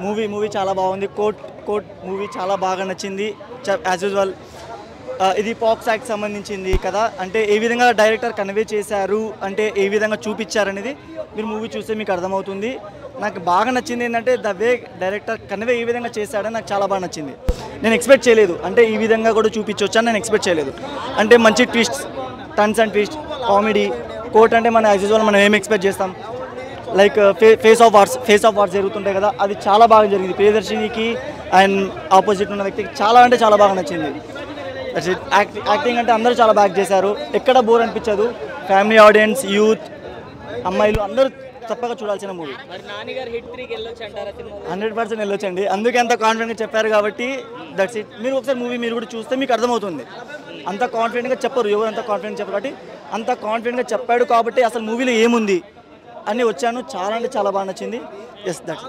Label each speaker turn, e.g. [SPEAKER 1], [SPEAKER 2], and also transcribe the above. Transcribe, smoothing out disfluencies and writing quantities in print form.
[SPEAKER 1] Movie చాలా బాగుంది. Coat movie చాలా బాగా నచ్చింది. యాజ్ యూజువల్ ఇది పాప్ సాంగ్కి సంబంధించింది కదా, అంటే ఏ విధంగా డైరెక్టర్ కన్వే చేశారు, అంటే ఏ విధంగా చూపించారనేది మీరు మూవీ చూస్తే మీకు అర్థమవుతుంది. నాకు బాగా నచ్చింది ఏంటంటే ద వే డైరెక్టర్ కన్వే ఏ విధంగా చేశాడని నాకు చాలా బాగా నచ్చింది. నేను ఎక్స్పెక్ట్ చేయలేదు, అంటే ఈ విధంగా కూడా చూపించవచ్చు అని నేను ఎక్స్పెక్ట్ చేయలేదు. అంటే మంచి twist, turns and twist, comedy. Quote అంటే మన యాజ్ యూజువల్ మనం ఏం ఎక్స్పెక్ట్ చేస్తాం, లైక్ ఫేస్ ఆఫ్ వార్స్ జరుగుతుంటాయి కదా, అది చాలా బాగా జరిగింది. ప్రియదర్శినికి అండ్ ఆపోజిట్ ఉన్న వ్యక్తికి చాలా అంటే చాలా బాగా నచ్చింది. యాక్టింగ్ అంటే అందరూ చాలా బాగా చేశారు, ఎక్కడ బోర్ అనిపించదు. ఫ్యామిలీ ఆడియన్స్, యూత్, అమ్మాయిలు అందరూ తప్పక చూడాల్సిన మూవీ. 100% వెళ్ళొచ్చండి, అందుకే అంత కాన్ఫిడెంట్గా చెప్పారు కాబట్టి దట్స్ ఇట్. మీరు ఒకసారి మూవీ మీరు కూడా చూస్తే మీకు అర్థమవుతుంది. అంత కాన్ఫిడెంట్గా చెప్పరు, ఎవరు అంత కాన్ఫిడెంట్ చెప్పరు కాబట్టి అంత కాన్ఫిడెంట్గా చెప్పాడు కాబట్టి అసలు మూవీలో ఏముంది అని వచ్చాను. చాలా అంటే చాలా బాగా నచ్చింది. Yes that's